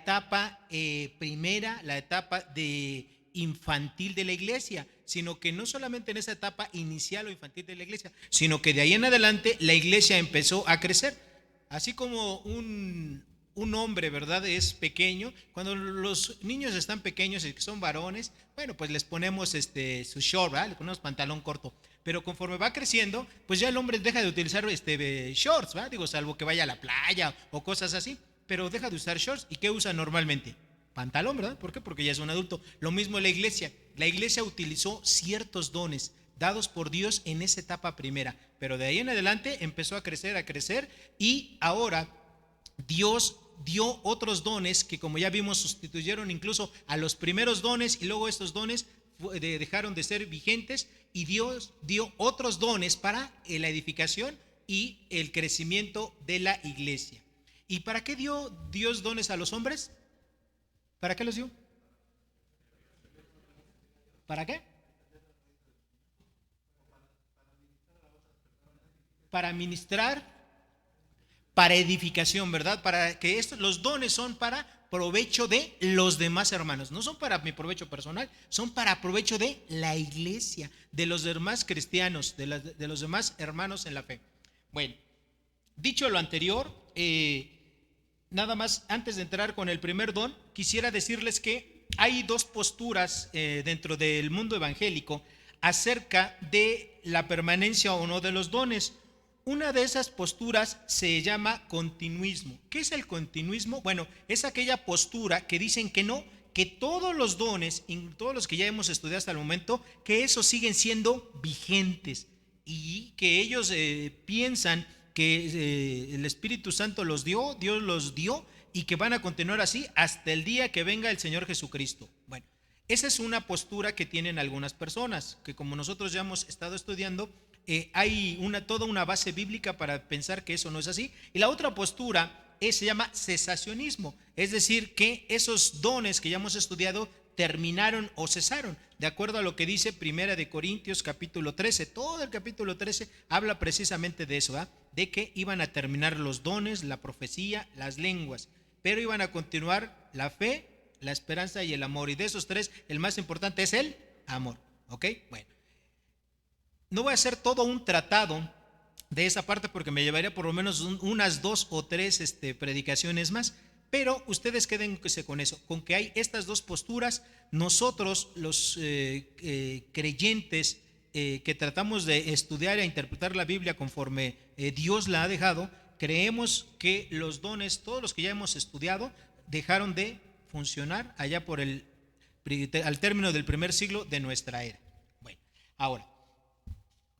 etapa primera, la etapa de infantil de la iglesia, sino que no solamente en esa etapa inicial o infantil de la iglesia, sino que de ahí en adelante la iglesia empezó a crecer. Así como un hombre, ¿verdad?, es pequeño. Cuando los niños están pequeños y que son varones, bueno, pues les ponemos su short, ¿verdad? Le ponemos pantalón corto. Pero conforme va creciendo, pues ya el hombre deja de utilizar shorts, ¿verdad? Digo, salvo que vaya a la playa o cosas así, pero deja de usar shorts. ¿Y qué usa normalmente? Pantalón, ¿verdad? ¿Por qué? Porque ya es un adulto. Lo mismo la iglesia. La iglesia utilizó ciertos dones dados por Dios en esa etapa primera, pero de ahí en adelante empezó a crecer, y ahora Dios dio otros dones que, como ya vimos, sustituyeron incluso a los primeros dones, y luego estos dones dejaron de ser vigentes, y Dios dio otros dones para la edificación y el crecimiento de la iglesia. ¿Y para qué dio Dios dones a los hombres? ¿Para qué los dio? ¿Para qué? Para ministrar, para edificación, ¿verdad? Para que los dones son para provecho de los demás hermanos. No son para mi provecho personal, son para provecho de la iglesia, de los demás cristianos, de los demás hermanos en la fe. Bueno, dicho lo anterior, nada más antes de entrar con el primer don, quisiera decirles que hay dos posturas dentro del mundo evangélico acerca de la permanencia o no de los dones. Una de esas posturas se llama continuismo. ¿Qué es el continuismo? Bueno, es aquella postura que dicen que no, que todos los dones, todos los que ya hemos estudiado hasta el momento, que esos siguen siendo vigentes, y que ellos piensan que el Espíritu Santo los dio, Dios los dio, y que van a continuar así hasta el día que venga el Señor Jesucristo. Bueno, esa es una postura que tienen algunas personas, que como nosotros ya hemos estado estudiando, hay toda una base bíblica para pensar que eso no es así. Y la otra postura se llama cesacionismo, es decir, que esos dones que ya hemos estudiado terminaron o cesaron, de acuerdo a lo que dice Primera de Corintios capítulo 13. Todo el capítulo 13 habla precisamente de eso, ¿verdad? De que iban a terminar los dones, la profecía, las lenguas, pero iban a continuar la fe, la esperanza y el amor. Y de esos tres, el más importante es el amor. ¿Ok? Bueno, no voy a hacer todo un tratado de esa parte porque me llevaría por lo menos unas 2 o 3 predicaciones más, pero ustedes quédense con eso, con que hay estas dos posturas. Nosotros los creyentes que tratamos de estudiar e interpretar la Biblia conforme Dios la ha dejado, creemos que los dones, todos los que ya hemos estudiado, dejaron de funcionar allá al término del primer siglo de nuestra era. Bueno, ahora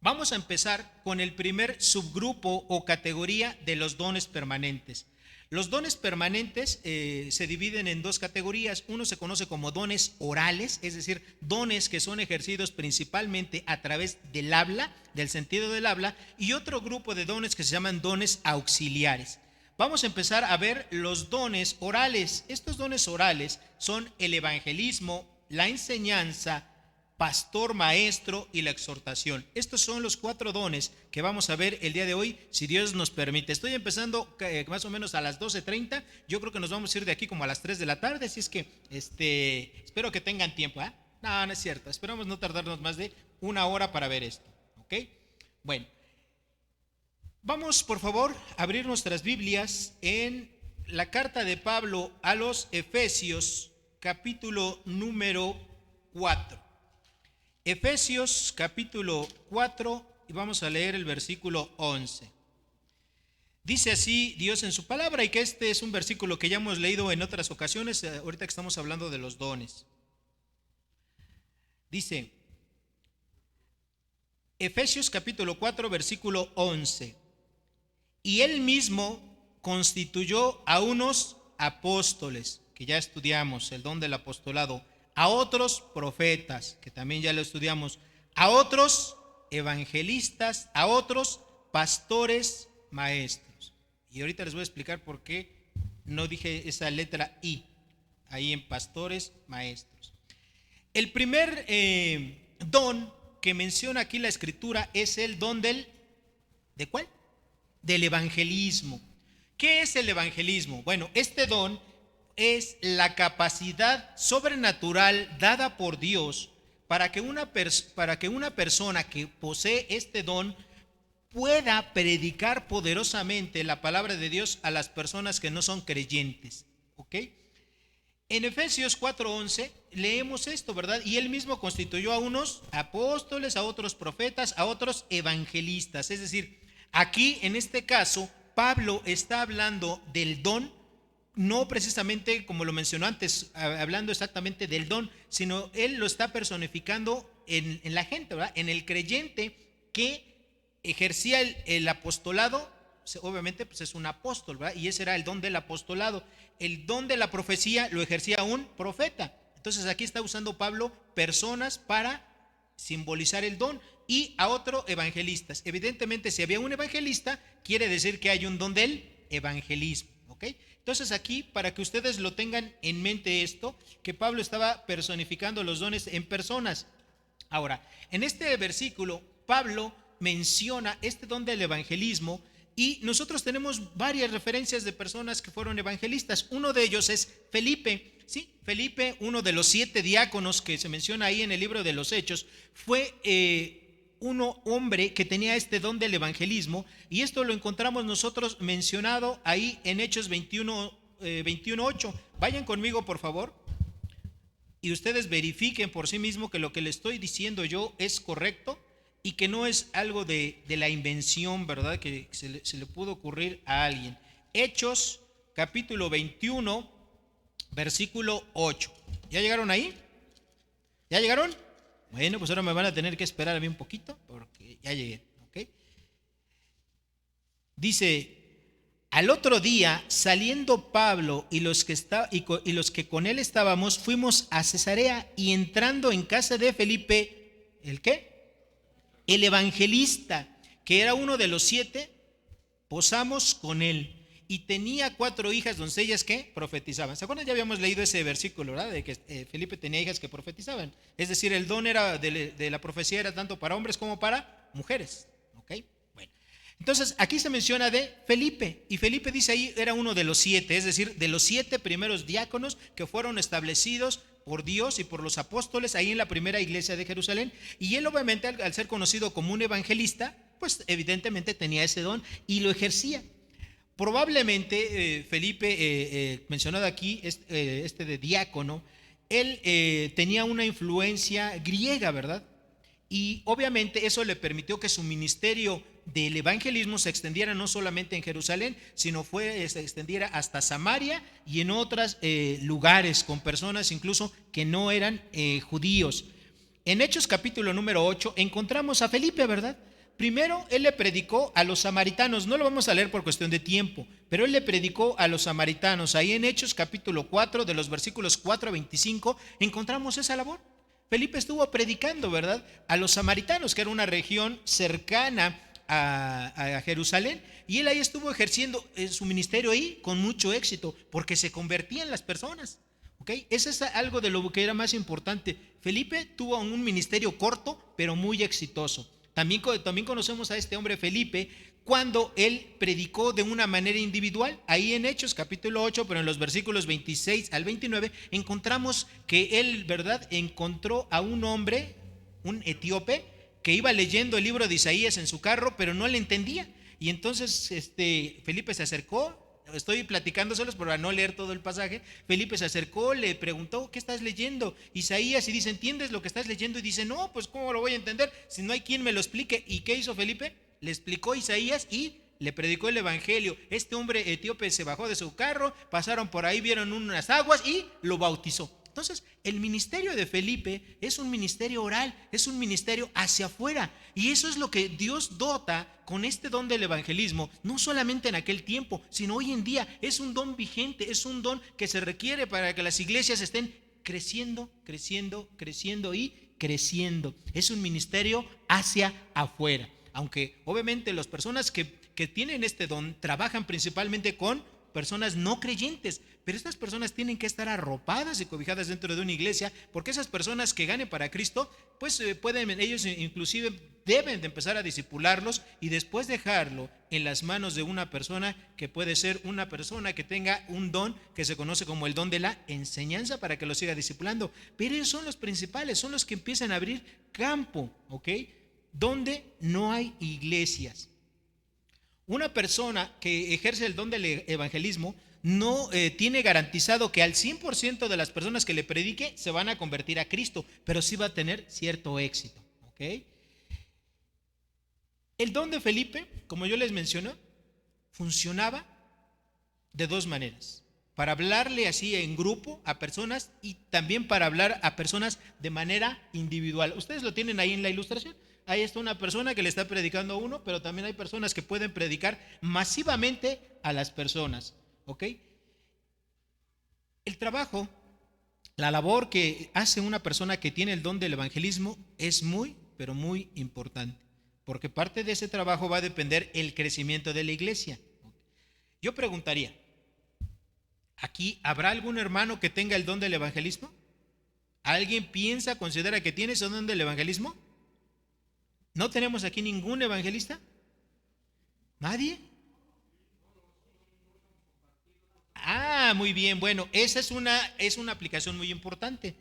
vamos a empezar con el primer subgrupo o categoría de los dones permanentes. Los dones permanentes se dividen en dos categorías. Uno se conoce como dones orales, es decir, dones que son ejercidos principalmente a través del habla, del sentido del habla, y otro grupo de dones que se llaman dones auxiliares. Vamos a empezar a ver los dones orales. Estos dones orales son el evangelismo, la enseñanza, pastor, maestro y la exhortación. Estos son los 4 dones que vamos a ver el día de hoy, si Dios nos permite. Estoy empezando más o menos a las 12:30. Yo creo que nos vamos a ir de aquí como a las 3 de la tarde, así es que espero que tengan tiempo. No es cierto, esperamos no tardarnos más de 1 hora para ver esto. ¿Ok? Bueno, vamos por favor a abrir nuestras Biblias en la carta de Pablo a los Efesios, capítulo número 4. Efesios capítulo 4, y vamos a leer el versículo 11. Dice así Dios en su palabra, y que este es un versículo que ya hemos leído en otras ocasiones, ahorita que estamos hablando de los dones. Dice Efesios capítulo 4, versículo 11: y él mismo constituyó a unos apóstoles, que ya estudiamos el don del apostolado, a otros profetas, que también ya lo estudiamos, a otros evangelistas, a otros pastores, maestros. Y ahorita les voy a explicar por qué no dije esa letra I ahí en pastores, maestros. El primer don que menciona aquí la escritura es el don ¿de cuál? Del evangelismo. ¿Qué es el evangelismo? Bueno, este don es la capacidad sobrenatural dada por Dios para que una persona que posee este don pueda predicar poderosamente la palabra de Dios a las personas que no son creyentes. ¿Ok? En Efesios 4:11 leemos esto, ¿verdad? Y él mismo constituyó a unos apóstoles, a otros profetas, a otros evangelistas. Es decir, aquí en este caso, Pablo está hablando del don, no precisamente como lo mencionó antes, hablando exactamente del don, sino él lo está personificando en la gente, ¿verdad? En el creyente que ejercía el apostolado. Obviamente pues es un apóstol, ¿verdad? Y ese era el don del apostolado. El don de la profecía lo ejercía un profeta. Entonces aquí está usando Pablo personas para simbolizar el don, y a otro evangelistas. Evidentemente, si había un evangelista, quiere decir que hay un don del evangelismo. ¿Ok? Entonces aquí, para que ustedes lo tengan en mente esto, que Pablo estaba personificando los dones en personas. Ahora, en este versículo, Pablo menciona este don del evangelismo, y nosotros tenemos varias referencias de personas que fueron evangelistas. Uno de ellos es Felipe. Sí, Felipe, uno de los 7 diáconos que se menciona ahí en el libro de los Hechos, fue un hombre que tenía este don del evangelismo, y esto lo encontramos nosotros mencionado ahí en Hechos 21:8. Vayan conmigo, por favor, y ustedes verifiquen por sí mismos que lo que le estoy diciendo yo es correcto y que no es algo de la invención, ¿verdad?, que se le pudo ocurrir a alguien. Hechos capítulo 21, versículo 8. ¿Ya llegaron ahí? ¿Ya llegaron? Bueno, pues ahora me van a tener que esperar a mí un poquito porque ya llegué. ¿Ok? Dice: al otro día, saliendo Pablo y los que con él estábamos, fuimos a Cesarea, y entrando en casa de Felipe, ¿el qué? El evangelista, que era uno de los 7, posamos con él. Y tenía 4 hijas doncellas que profetizaban. ¿Se acuerdan? Ya habíamos leído ese versículo, ¿verdad? De que Felipe tenía hijas que profetizaban. Es decir, el don era de la profecía era tanto para hombres como para mujeres. ¿Ok? Bueno, entonces aquí se menciona de Felipe, y Felipe dice ahí era uno de los 7, es decir, de los 7 primeros diáconos que fueron establecidos por Dios y por los apóstoles ahí en la primera iglesia de Jerusalén. Y él, obviamente, al ser conocido como un evangelista, pues evidentemente tenía ese don y lo ejercía. Probablemente Felipe, mencionado aquí, este de diácono, él tenía una influencia griega, ¿verdad? Y obviamente eso le permitió que su ministerio del evangelismo se extendiera no solamente en Jerusalén, sino se extendiera hasta Samaria y en otros lugares, con personas incluso que no eran judíos. En Hechos capítulo número 8 encontramos a Felipe, ¿verdad? Primero, él le predicó a los samaritanos. No lo vamos a leer por cuestión de tiempo, pero él le predicó a los samaritanos. Ahí en Hechos capítulo 4, de los versículos 4 a 25, encontramos esa labor. Felipe estuvo predicando, ¿verdad?, a los samaritanos, que era una región cercana a Jerusalén, y él ahí estuvo ejerciendo su ministerio ahí con mucho éxito, porque se convertían las personas. ¿Okay? Eso es algo de lo que era más importante. Felipe tuvo un ministerio corto, pero muy exitoso. También conocemos a este hombre Felipe cuando él predicó de una manera individual. Ahí en Hechos capítulo 8, pero en los versículos 26 al 29, encontramos que él, ¿verdad?, encontró a un hombre, un etíope, que iba leyendo el libro de Isaías en su carro, pero no le entendía. Y entonces Felipe se acercó. Estoy platicándoselos para no leer todo el pasaje. Felipe se acercó, le preguntó: ¿qué estás leyendo? Isaías. Y dice: ¿entiendes lo que estás leyendo? Y dice: no, pues ¿cómo lo voy a entender si no hay quien me lo explique? ¿Y qué hizo Felipe? Le explicó Isaías y le predicó el evangelio. Este hombre etíope se bajó de su carro, pasaron por ahí, vieron unas aguas y lo bautizó. Entonces, el ministerio de Felipe es un ministerio oral, es un ministerio hacia afuera. Y eso es lo que Dios dota con este don del evangelismo, no solamente en aquel tiempo, sino hoy en día. Es un don vigente, es un don que se requiere para que las iglesias estén creciendo, creciendo, creciendo y creciendo. Es un ministerio hacia afuera. Aunque obviamente las personas que tienen este don trabajan principalmente con personas no creyentes, pero estas personas tienen que estar arropadas y cobijadas dentro de una iglesia, porque esas personas que ganen para Cristo, pues ellos inclusive deben de empezar a discipularlos y después dejarlo en las manos de una persona que puede ser una persona que tenga un don que se conoce como el don de la enseñanza, para que lo siga discipulando. Pero ellos son los principales, son los que empiezan a abrir campo, ¿ok? Donde no hay iglesias. Una persona que ejerce el don del evangelismo no tiene garantizado que al 100% de las personas que le predique se van a convertir a Cristo, pero sí va a tener cierto éxito, ¿ok? El don de Felipe, como yo les mencioné, funcionaba de dos maneras: para hablarle así en grupo a personas y también para hablar a personas de manera individual. Ustedes lo tienen ahí en la ilustración. Ahí está una persona que le está predicando a uno, pero también hay personas que pueden predicar masivamente a las personas, ¿ok? El trabajo, la labor que hace una persona que tiene el don del evangelismo es muy, pero muy importante, porque parte de ese trabajo va a depender el crecimiento de la iglesia. Yo preguntaría, ¿aquí habrá algún hermano que tenga el don del evangelismo? ¿Alguien considera que tiene ese don del evangelismo? ¿No tenemos aquí ningún evangelista? ¿Nadie? Muy bien. Bueno, esa es una aplicación muy importante.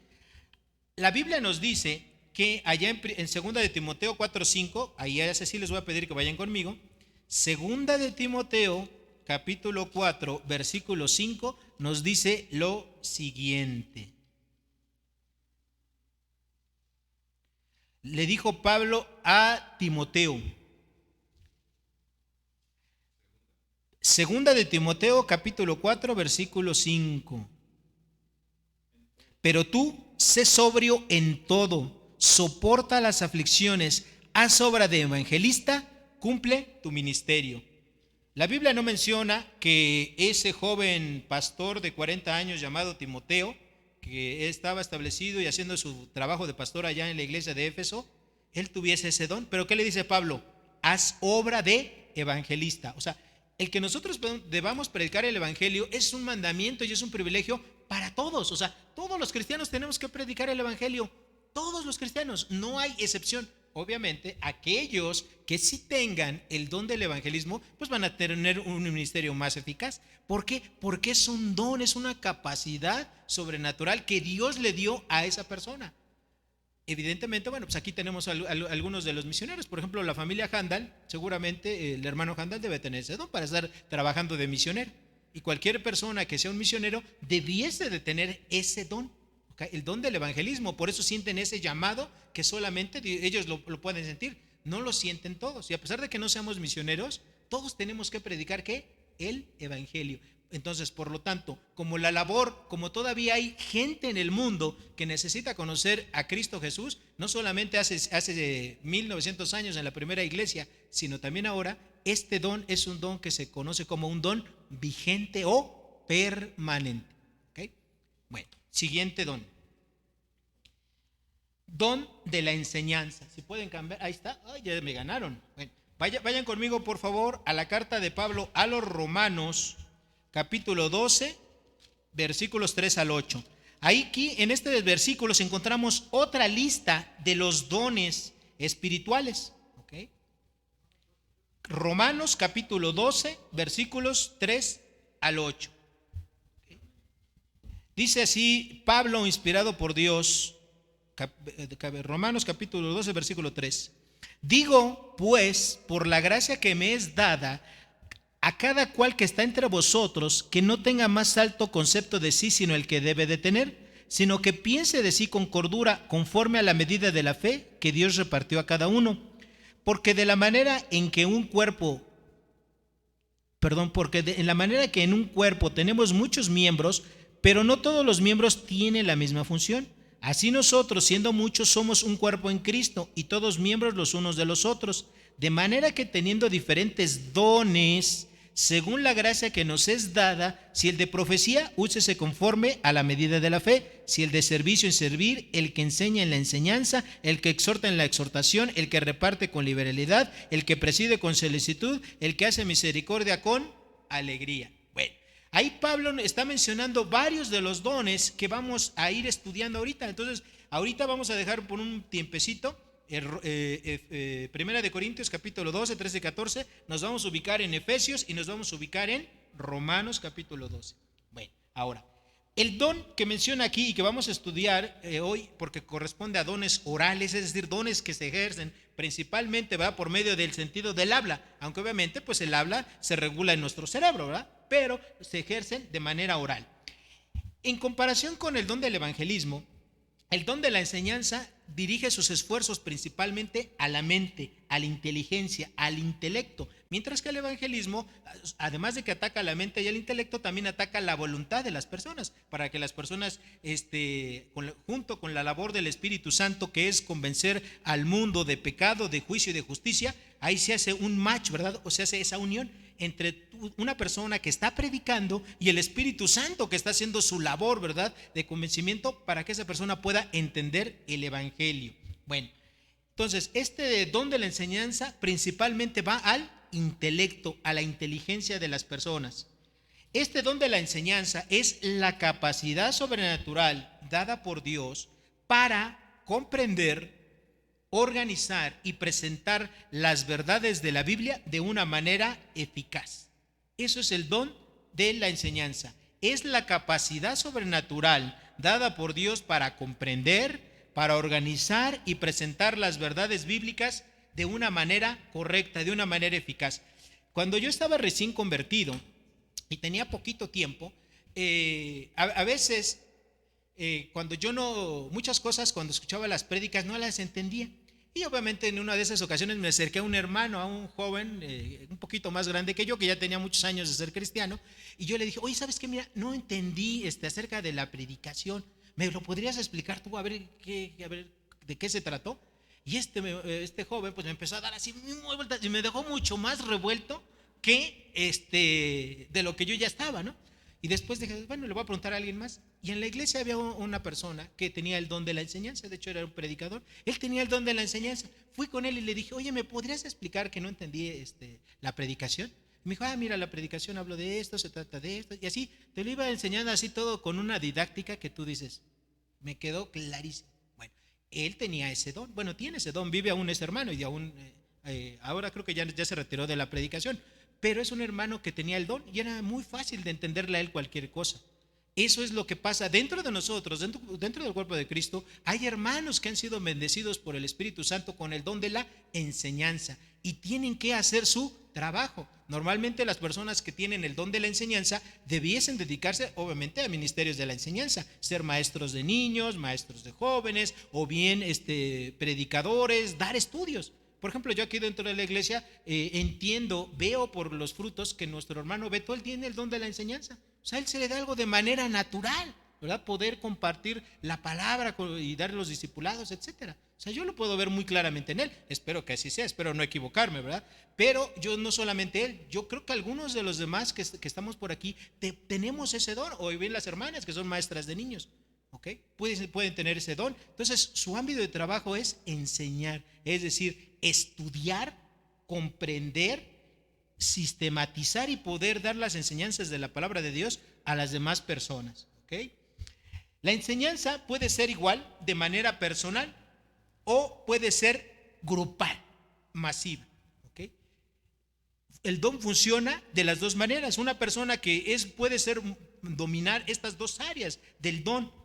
La Biblia nos dice que allá en 2 de Timoteo 4:5, ahí a ese sí les voy a pedir que vayan conmigo. 2 de Timoteo capítulo 4 versículo 5 nos dice lo siguiente. Le dijo Pablo a Timoteo. 2 de Timoteo capítulo 4 versículo 5. Pero tú sé sobrio en todo, soporta las aflicciones, haz obra de evangelista, cumple tu ministerio. La Biblia no menciona que ese joven pastor de 40 años llamado Timoteo, que estaba establecido y haciendo su trabajo de pastor allá en la iglesia de Éfeso, él tuviese ese don. Pero ¿qué le dice Pablo? Haz obra de evangelista. O sea, el que nosotros debamos predicar el evangelio es un mandamiento y es un privilegio para todos. O sea, todos los cristianos tenemos que predicar el evangelio. Todos los cristianos, no hay excepción. Obviamente, aquellos que sí tengan el don del evangelismo, pues van a tener un ministerio más eficaz. ¿Por qué? Porque es un don, es una capacidad sobrenatural que Dios le dio a esa persona. Evidentemente, bueno, pues aquí tenemos algunos de los misioneros. Por ejemplo, la familia Handal, seguramente el hermano Handal debe tener ese don para estar trabajando de misionero. Y cualquier persona que sea un misionero debiese de tener ese don, ¿okay? El don del evangelismo. Por eso sienten ese llamado que solamente ellos lo pueden sentir. No lo sienten todos. Y a pesar de que no seamos misioneros, todos tenemos que predicar ¿qué? El evangelio. Entonces, por lo tanto, como todavía hay gente en el mundo que necesita conocer a Cristo Jesús, no solamente hace 1900 años en la primera iglesia, sino también ahora, este don es un don que se conoce como un don vigente o permanente. ¿Okay? Bueno, siguiente don. Don de la enseñanza. Si pueden cambiar, ahí está, ya me ganaron. Bueno, vayan conmigo por favor a la carta de Pablo a los Romanos, capítulo 12, versículos 3 al 8. Aquí en este versículo encontramos otra lista de los dones espirituales. ¿Okay? Romanos capítulo 12, versículos 3 al 8. ¿Okay? Dice así Pablo, inspirado por Dios, Romanos capítulo 12, versículo 3. Digo, pues, por la gracia que me es dada, a cada cual que está entre vosotros, que no tenga más alto concepto de sí, sino el que debe de tener, sino que piense de sí con cordura, conforme a la medida de la fe que Dios repartió a cada uno. Porque en la manera que en un cuerpo tenemos muchos miembros, pero no todos los miembros tienen la misma función. Así nosotros, siendo muchos, somos un cuerpo en Cristo y todos miembros los unos de los otros. De manera que teniendo diferentes dones, según la gracia que nos es dada, si el de profecía, úsese conforme a la medida de la fe, si el de servicio en servir, el que enseña en la enseñanza, el que exhorta en la exhortación, el que reparte con liberalidad, el que preside con solicitud, el que hace misericordia con alegría. Bueno, Ahí Pablo está mencionando varios de los dones que vamos a ir estudiando ahorita. Entonces, ahorita vamos a dejar por un tiempecito Primera de Corintios capítulo 12, 13 y 14. Nos vamos a ubicar en Efesios y nos vamos a ubicar en Romanos capítulo 12. Bueno, ahora, el don que menciona aquí y que vamos a estudiar hoy, porque corresponde a dones orales, es decir, dones que se ejercen principalmente, ¿verdad?, por medio del sentido del habla, aunque obviamente pues el habla se regula en nuestro cerebro, ¿verdad?, pero se ejercen de manera oral. En comparación con el don del evangelismo, el don de la enseñanza dirige sus esfuerzos principalmente a la mente, a la inteligencia, al intelecto, mientras que el evangelismo, además de que ataca a la mente y al intelecto, también ataca la voluntad de las personas, para que las personas, junto con la labor del Espíritu Santo, que es convencer al mundo de pecado, de juicio y de justicia, ahí se hace un match, ¿verdad? O se hace esa unión entre una persona que está predicando y el Espíritu Santo que está haciendo su labor, ¿verdad?, de convencimiento para que esa persona pueda entender el evangelio. Bueno, entonces este don de la enseñanza principalmente va al intelecto, a la inteligencia de las personas. Este don de la enseñanza es la capacidad sobrenatural dada por Dios para comprender, organizar y presentar las verdades de la Biblia de una manera eficaz. Eso es el don de la enseñanza. Es la capacidad sobrenatural dada por Dios para comprender, para organizar y presentar las verdades bíblicas de una manera correcta, de una manera eficaz. Cuando yo estaba recién convertido y tenía poquito tiempo, a veces cuando yo muchas cosas cuando escuchaba las prédicas no las entendía. Y obviamente en una de esas ocasiones me acerqué a un hermano, a un joven un poquito más grande que yo, que ya tenía muchos años de ser cristiano, y yo le dije, oye, ¿sabes qué? Mira, no entendí acerca de la predicación, ¿me lo podrías explicar tú? A ver de qué se trató. Y este joven pues me empezó a dar así muy vueltas y me dejó mucho más revuelto que de lo que yo ya estaba, ¿no? Y después dije, bueno, le voy a preguntar a alguien más. Y en la iglesia había una persona que tenía el don de la enseñanza, de hecho era un predicador, él tenía el don de la enseñanza. Fui con él y le dije, oye, ¿me podrías explicar que no entendí la predicación? Y me dijo, mira, la predicación hablo de esto, se trata de esto, y así te lo iba enseñando así todo con una didáctica que tú dices, me quedó clarísimo. Bueno, él tenía ese don, bueno, tiene ese don, vive aún ese hermano y aún, ahora creo que ya se retiró de la predicación, pero es un hermano que tenía el don y era muy fácil de entenderle a él cualquier cosa. Eso es lo que pasa dentro de nosotros, dentro del cuerpo de Cristo. Hay hermanos que han sido bendecidos por el Espíritu Santo con el don de la enseñanza y tienen que hacer su trabajo. Normalmente las personas que tienen el don de la enseñanza debiesen dedicarse obviamente a ministerios de la enseñanza, ser maestros de niños, maestros de jóvenes o bien predicadores, dar estudios. Por ejemplo, yo aquí dentro de la iglesia veo por los frutos que nuestro hermano Beto, él tiene el don de la enseñanza. O sea, a él se le da algo de manera natural, ¿verdad? Poder compartir la palabra y dar los discipulados, etcétera. O sea, yo lo puedo ver muy claramente en él. Espero que así sea, espero no equivocarme, ¿verdad? Pero yo no solamente él, yo creo que algunos de los demás que estamos por aquí tenemos ese don, o bien las hermanas que son maestras de niños. ¿Okay? Pueden tener ese don. Entonces su ámbito de trabajo es enseñar, es decir, estudiar, comprender, sistematizar y poder dar las enseñanzas de la palabra de Dios a las demás personas. ¿Okay? La enseñanza puede ser igual de manera personal o puede ser grupal, masiva. ¿Okay? El don funciona de las dos maneras. Una persona que puede dominar estas dos áreas del don.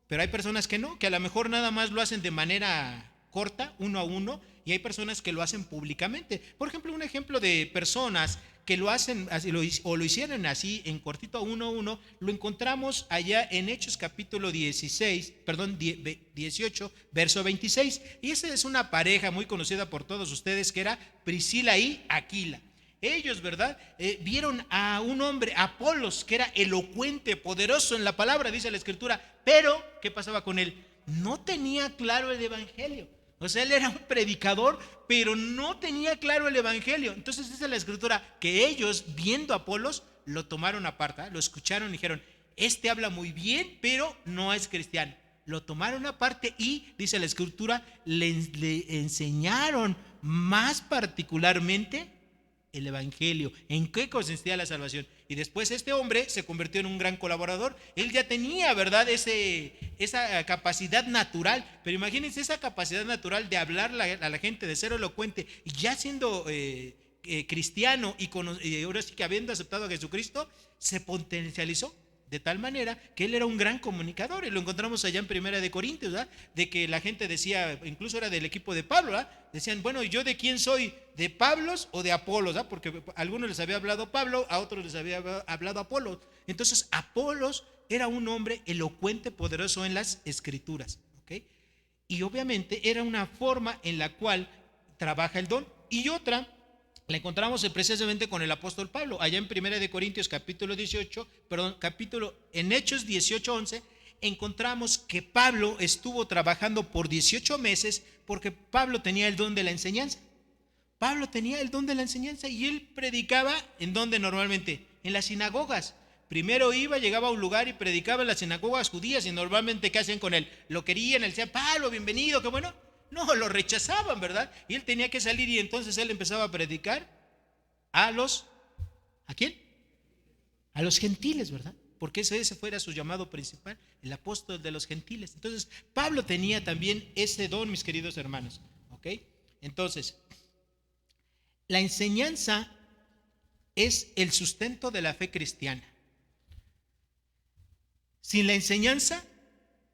Pero hay personas que no, que a lo mejor nada más lo hacen de manera corta, uno a uno, y hay personas que lo hacen públicamente. Por ejemplo, un ejemplo de personas que lo hacen así, o lo hicieron así en cortito, uno a uno, lo encontramos allá en Hechos capítulo 18, verso 26. Y esa es una pareja muy conocida por todos ustedes, que era Priscila y Aquila. Ellos, ¿verdad? Vieron a un hombre, Apolos, que era elocuente, poderoso en la palabra, dice la Escritura, pero ¿qué pasaba con él? No tenía claro el evangelio. O sea, él era un predicador, pero no tenía claro el evangelio. Entonces dice la Escritura que ellos, viendo a Apolos, lo tomaron aparte, lo escucharon y dijeron, habla muy bien, pero no es cristiano. Lo tomaron aparte y, dice la Escritura, le enseñaron más particularmente el evangelio, en qué consistía la salvación. Y después este hombre se convirtió en un gran colaborador. Él ya tenía, ¿verdad?, esa capacidad natural. Pero imagínense esa capacidad natural de hablar a la gente, de ser elocuente, y ya siendo cristiano y ahora sí que habiendo aceptado a Jesucristo, se potencializó de tal manera que él era un gran comunicador. Y lo encontramos allá en Primera de Corintios, ¿verdad?, de que la gente decía, incluso era del equipo de Pablo, ¿verdad?, decían, bueno, ¿yo de quién soy? ¿De Pablos o de Apolos? ¿Verdad? Porque a algunos les había hablado Pablo, a otros les había hablado Apolos. Entonces Apolos era un hombre elocuente, poderoso en las escrituras, ¿ok? Y obviamente era una forma en la cual trabaja el don. Y otra la encontramos precisamente con el apóstol Pablo, allá en 1 Corintios capítulo 18, en Hechos 18:11, encontramos que Pablo estuvo trabajando por 18 meses porque Pablo tenía el don de la enseñanza. Pablo tenía el don de la enseñanza y él predicaba, ¿en dónde normalmente? En las sinagogas. Primero llegaba a un lugar y predicaba en las sinagogas judías, y normalmente ¿qué hacían con él? Lo querían, él decía, Pablo, bienvenido, qué bueno. No, lo rechazaban, ¿verdad? Y él tenía que salir, y entonces él empezaba a predicar ¿a quién? A los gentiles, ¿verdad? Porque ese fuera su llamado principal, el apóstol de los gentiles. Entonces, Pablo tenía también ese don, mis queridos hermanos, ¿ok? Entonces, la enseñanza es el sustento de la fe cristiana. Sin la enseñanza,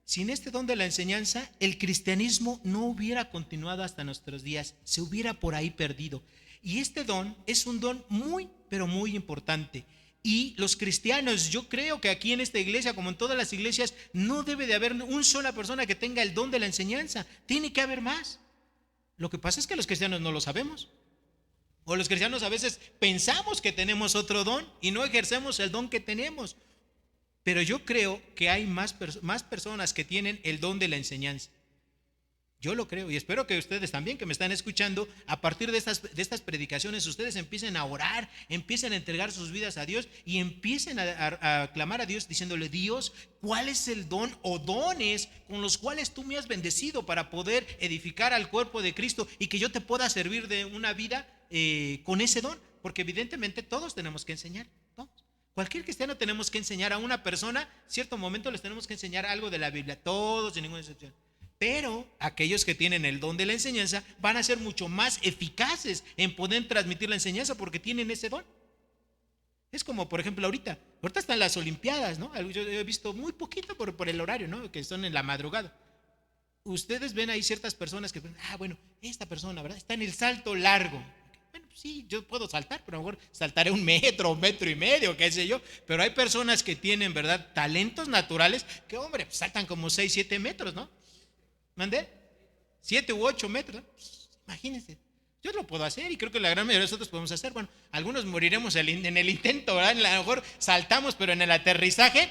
sin este don de la enseñanza, el cristianismo no hubiera continuado hasta nuestros días, se hubiera por ahí perdido. Y este don es un don muy, pero muy importante. Y los cristianos, yo creo que aquí en esta iglesia, como en todas las iglesias, no debe de haber una sola persona que tenga el don de la enseñanza. Tiene que haber más. Lo que pasa es que los cristianos no lo sabemos. O los cristianos a veces pensamos que tenemos otro don y no ejercemos el don que tenemos. Pero yo creo que hay más personas que tienen el don de la enseñanza. Yo lo creo, y espero que ustedes también, que me están escuchando, a partir de estas predicaciones, ustedes empiecen a orar, empiecen a entregar sus vidas a Dios y empiecen a clamar a Dios diciéndole, Dios, ¿cuál es el don o dones con los cuales tú me has bendecido para poder edificar al cuerpo de Cristo y que yo te pueda servir de una vida con ese don? Porque evidentemente todos tenemos que enseñar, todos. Cualquier cristiano tenemos que enseñar a una persona, cierto momento les tenemos que enseñar algo de la Biblia, todos sin ninguna excepción. Pero aquellos que tienen el don de la enseñanza van a ser mucho más eficaces en poder transmitir la enseñanza porque tienen ese don. Es como, por ejemplo, ahorita están las Olimpiadas, ¿no? Yo he visto muy poquito por el horario, ¿no?, que son en la madrugada. Ustedes ven ahí ciertas personas que, bueno, esta persona, ¿verdad?, está en el salto largo. Bueno, sí, yo puedo saltar, pero a lo mejor saltaré 1 metro, 1,5 metros, qué sé yo. Pero hay personas que tienen, ¿verdad?, talentos naturales que, hombre, saltan como 6, 7 metros, ¿no? ¿Mandé? 7 u 8 metros, ¿no? Pues, imagínense. Yo lo puedo hacer y creo que la gran mayoría de nosotros podemos hacer. Bueno, algunos moriremos en el intento, ¿verdad? A lo mejor saltamos, pero en el aterrizaje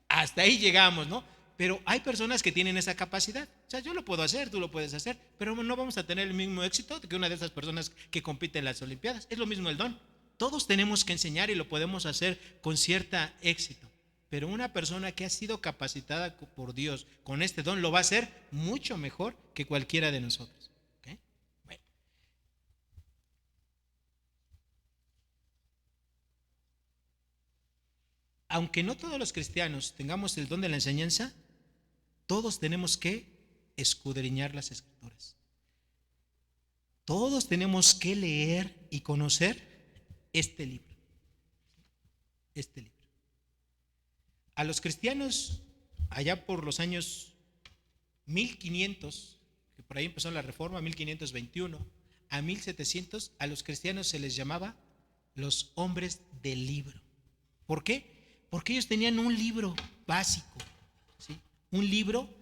hasta ahí llegamos, ¿no? Pero hay personas que tienen esa capacidad. O sea, yo lo puedo hacer, tú lo puedes hacer, pero no vamos a tener el mismo éxito que una de esas personas que compite en las Olimpiadas. Es lo mismo el don. Todos tenemos que enseñar y lo podemos hacer con cierto éxito. Pero una persona que ha sido capacitada por Dios con este don lo va a hacer mucho mejor que cualquiera de nosotros. ¿Okay? Bueno. Aunque no todos los cristianos tengamos el don de la enseñanza, todos tenemos que escudriñar las escrituras. Todos tenemos que leer y conocer este libro. Este libro. A los cristianos, allá por los años 1500, que por ahí empezó la reforma, 1521, a 1700, a los cristianos se les llamaba los hombres del libro. ¿Por qué? Porque ellos tenían un libro básico, ¿sí? Un libro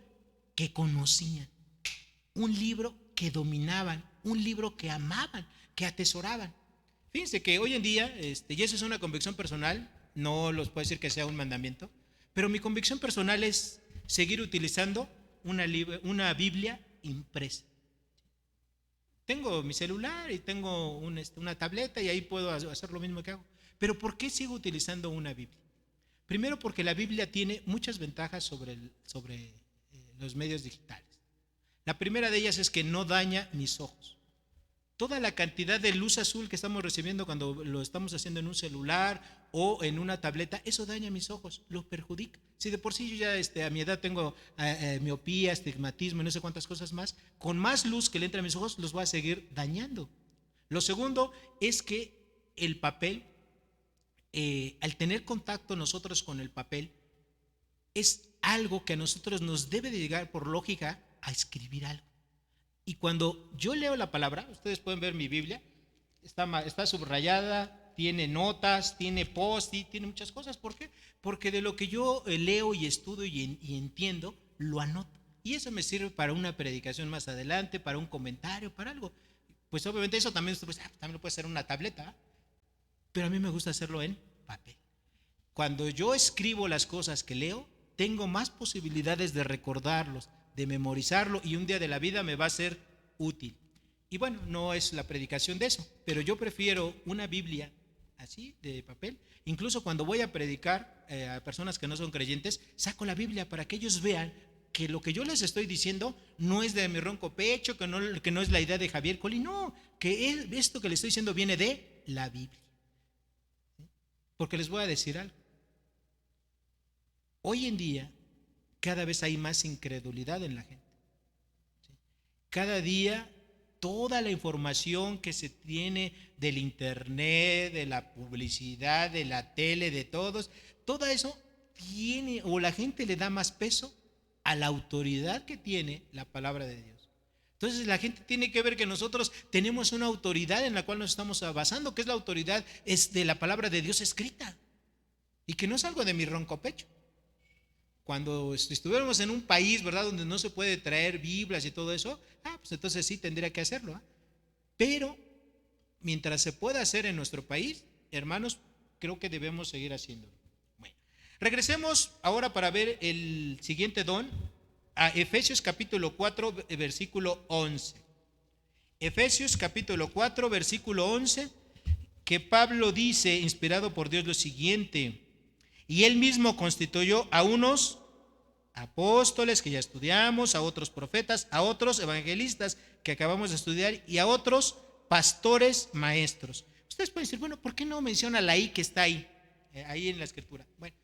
que conocían, un libro que dominaban, un libro que amaban, que atesoraban. Fíjense que hoy en día, y eso es una convicción personal, no los puedo decir que sea un mandamiento, pero mi convicción personal es seguir utilizando una Biblia impresa. Tengo mi celular y tengo una tableta y ahí puedo hacer lo mismo que hago. Pero ¿por qué sigo utilizando una Biblia? Primero porque la Biblia tiene muchas ventajas sobre los medios digitales. La primera de ellas es que no daña mis ojos. Toda la cantidad de luz azul que estamos recibiendo cuando lo estamos haciendo en un celular o en una tableta, eso daña mis ojos, los perjudica. Si de por sí yo ya a mi edad tengo miopía, astigmatismo y no sé cuántas cosas más, con más luz que le entra a mis ojos los voy a seguir dañando. Lo segundo es que el papel, al tener contacto nosotros con el papel, es algo que a nosotros nos debe de llegar por lógica a escribir algo. Y cuando yo leo la palabra, ustedes pueden ver mi Biblia, está subrayada, tiene notas, tiene post-it, tiene muchas cosas. ¿Por qué? Porque de lo que yo leo y estudio y entiendo, lo anoto. Y eso me sirve para una predicación más adelante, para un comentario, para algo. Pues obviamente eso también, también lo puede hacer en una tableta, pero a mí me gusta hacerlo en papel. Cuando yo escribo las cosas que leo, tengo más posibilidades de recordarlos, de memorizarlo, y un día de la vida me va a ser útil. Y bueno, no es la predicación de eso, pero yo prefiero una Biblia así, de papel. Incluso cuando voy a predicar a personas que no son creyentes, saco la Biblia para que ellos vean que lo que yo les estoy diciendo no es de mi ronco pecho, que no es la idea de Javier Coli, no, que esto que les estoy diciendo viene de la Biblia. Porque les voy a decir algo. Hoy en día, cada vez hay más incredulidad en la gente. Cada día, toda la información que se tiene del internet, de la publicidad, de la tele, de todos, todo eso tiene, o la gente le da más peso a la autoridad que tiene la palabra de Dios. Entonces la gente tiene que ver que nosotros tenemos una autoridad en la cual nos estamos basando, que es la autoridad es de la palabra de Dios escrita, y que no es algo de mi ronco pecho. Cuando estuviéramos en un país, ¿verdad?, donde no se puede traer Biblias y todo eso, pues entonces sí tendría que hacerlo. Pero mientras se pueda hacer en nuestro país, hermanos, creo que debemos seguir haciéndolo. Bueno, regresemos ahora para ver el siguiente don a Efesios capítulo 4, versículo 11. Efesios capítulo 4, versículo 11, que Pablo dice, inspirado por Dios, lo siguiente: y él mismo constituyó a unos apóstoles, que ya estudiamos, a otros profetas, a otros evangelistas, que acabamos de estudiar, y a otros pastores, maestros. Ustedes pueden decir, bueno, ¿por qué no menciona la I que está ahí, ahí en la escritura? Bueno,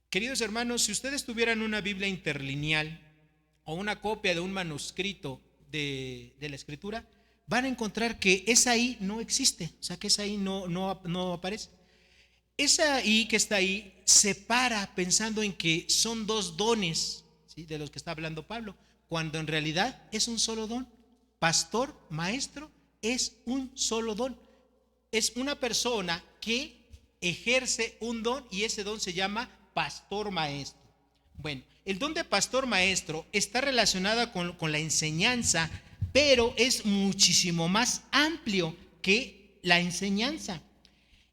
queridos hermanos, si ustedes tuvieran una Biblia interlineal o una copia de un manuscrito de la escritura, van a encontrar que esa I no existe, o sea, que esa I no aparece. Esa I que está ahí se para pensando en que son dos dones, ¿sí?, de los que está hablando Pablo, cuando en realidad es un solo don. Pastor, maestro, es un solo don. Es una persona que ejerce un don, y ese don se llama pastor maestro. Bueno, el don de pastor maestro está relacionado con la enseñanza, pero es muchísimo más amplio que la enseñanza.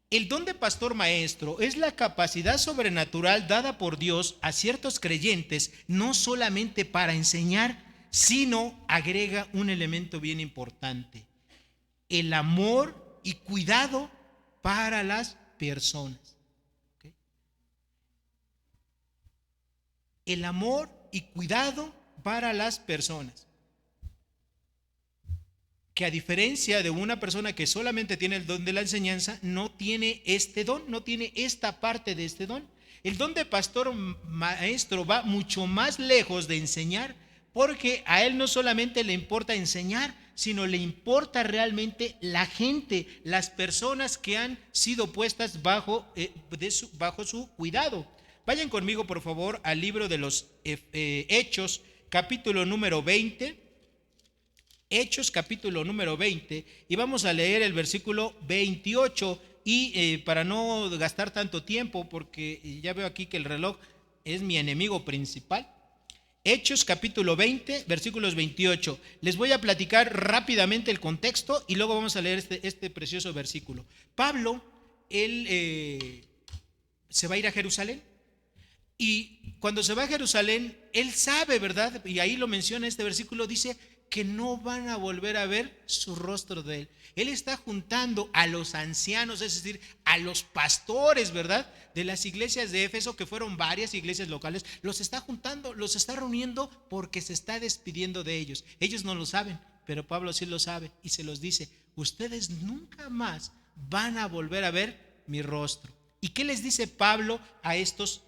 El don de pastor maestro es la capacidad sobrenatural dada por Dios a ciertos creyentes, no solamente para enseñar, sino agrega un elemento bien importante: el amor y cuidado para las personas. ¿Okay? El amor y cuidado para las personas. Que a diferencia de una persona que solamente tiene el don de la enseñanza, no tiene este don, no tiene esta parte de este don. El don de pastor maestro va mucho más lejos de enseñar, porque a él no solamente le importa enseñar, sino le importa realmente la gente, las personas que han sido puestas bajo su cuidado. Vayan conmigo, por favor, al libro de los Hechos, capítulo número 20. Hechos capítulo número 20, y vamos a leer el versículo 28, y para no gastar tanto tiempo, porque ya veo aquí que el reloj es mi enemigo principal. Hechos capítulo 20, versículos 28. Les voy a platicar rápidamente el contexto y luego vamos a leer este precioso versículo. Pablo, él se va a ir a Jerusalén, y cuando se va a Jerusalén, él sabe, ¿verdad? Y ahí lo menciona este versículo, dice que no van a volver a ver su rostro de él. Él está juntando a los ancianos, es decir, a los pastores, ¿verdad?, de las iglesias de Éfeso, que fueron varias iglesias locales. Los está juntando, los está reuniendo, porque se está despidiendo de ellos. Ellos no lo saben, pero Pablo sí lo sabe y se los dice: ustedes nunca más van a volver a ver mi rostro. ¿Y qué les dice Pablo a estos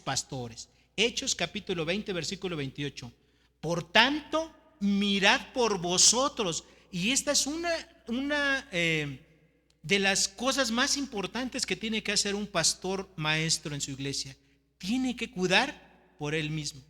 pastores? Hechos capítulo 20, versículo 28. Por tanto, mirad por vosotros. Y esta es una de las cosas más importantes que tiene que hacer un pastor maestro en su iglesia. Tiene que cuidar por él mismo.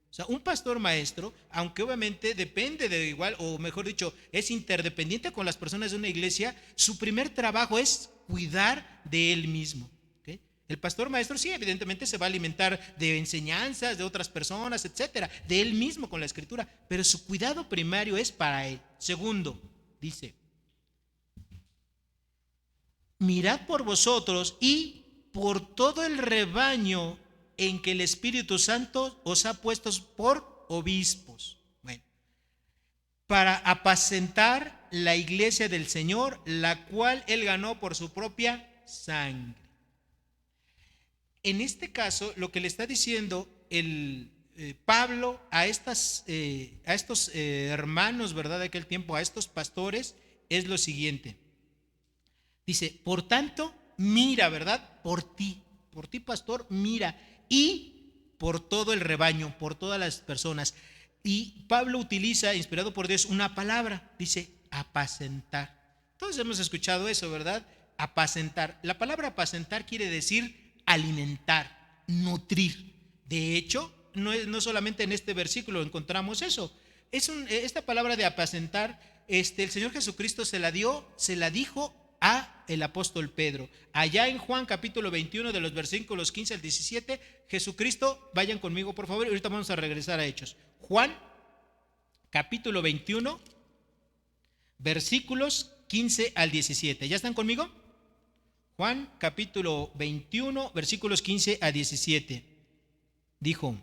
O sea, un pastor maestro, aunque obviamente depende de igual, o mejor dicho, es interdependiente con las personas de una iglesia, su primer trabajo es cuidar de él mismo. ¿Okay? El pastor maestro sí, evidentemente se va a alimentar de enseñanzas de otras personas, etcétera, de él mismo con la escritura, pero su cuidado primario es para él. Segundo, dice: mirad por vosotros y por todo el rebaño en que el Espíritu Santo os ha puesto por obispos. Bueno, para apacentar la iglesia del Señor, la cual Él ganó por su propia sangre. En este caso, lo que le está diciendo Pablo a estos hermanos, ¿verdad?, de aquel tiempo, a estos pastores, es lo siguiente. Dice: por tanto, mira, ¿verdad? Por ti, pastor, mira. Y por todo el rebaño, por todas las personas. Y Pablo utiliza, inspirado por Dios, una palabra. Dice: apacentar. Todos hemos escuchado eso, ¿verdad? Apacentar. La palabra apacentar quiere decir alimentar, nutrir. De hecho, no solamente en este versículo encontramos eso. Esta palabra de apacentar, el Señor Jesucristo se la dijo a el apóstol Pedro. Allá en Juan capítulo 21, de los versículos 15 al 17, Jesucristo, vayan conmigo por favor, y ahorita vamos a regresar a Hechos. Juan capítulo 21, versículos 15 al 17. ¿Ya están conmigo? Juan capítulo 21, versículos 15 a 17. Dijo,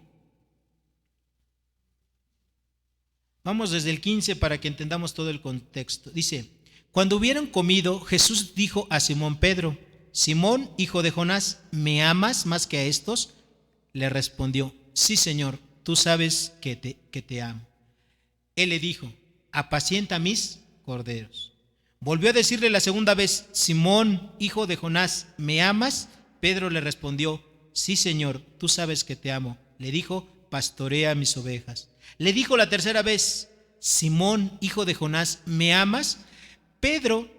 vamos desde el 15 para que entendamos todo el contexto. Dice: cuando hubieron comido, Jesús dijo a Simón Pedro: Simón, hijo de Jonás, ¿me amas más que a estos? Le respondió: sí, Señor, tú sabes que te amo. Él le dijo: apacienta mis corderos. Volvió a decirle la segunda vez: Simón, hijo de Jonás, ¿me amas? Pedro le respondió: sí, Señor, tú sabes que te amo. Le dijo: pastorea mis ovejas. Le dijo la tercera vez: Simón, hijo de Jonás, ¿me amas? Pedro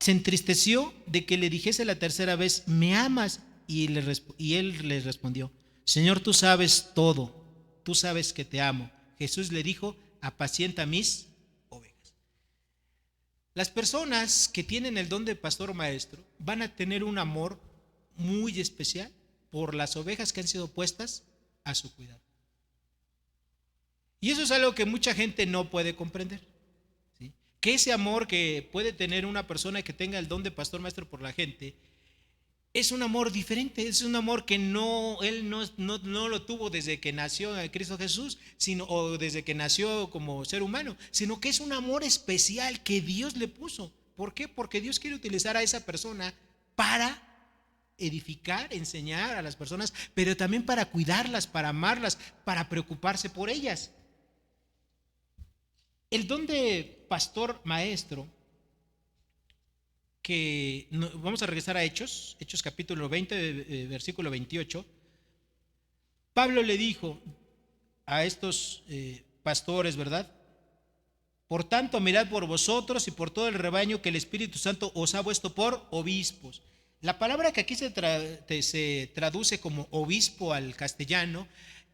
se entristeció de que le dijese la tercera vez: ¿me amas? Y él le respondió: Señor, tú sabes todo, tú sabes que te amo. Jesús le dijo: apacienta mis ovejas. Las personas que tienen el don de pastor maestro van a tener un amor muy especial por las ovejas que han sido puestas a su cuidado. Y eso es algo que mucha gente no puede comprender. Que ese amor que puede tener una persona que tenga el don de pastor maestro por la gente es un amor diferente, es un amor que él no lo tuvo desde que nació en Cristo Jesús, o desde que nació como ser humano, sino que es un amor especial que Dios le puso. ¿Por qué? Porque Dios quiere utilizar a esa persona para edificar, enseñar a las personas, pero también para cuidarlas, para amarlas, para preocuparse por ellas. El don de pastor maestro, que vamos a regresar a Hechos capítulo 20, versículo 28. Pablo le dijo a estos pastores, ¿verdad? Por tanto, mirad por vosotros y por todo el rebaño que el Espíritu Santo os ha puesto por obispos. La palabra que aquí se traduce como obispo al castellano,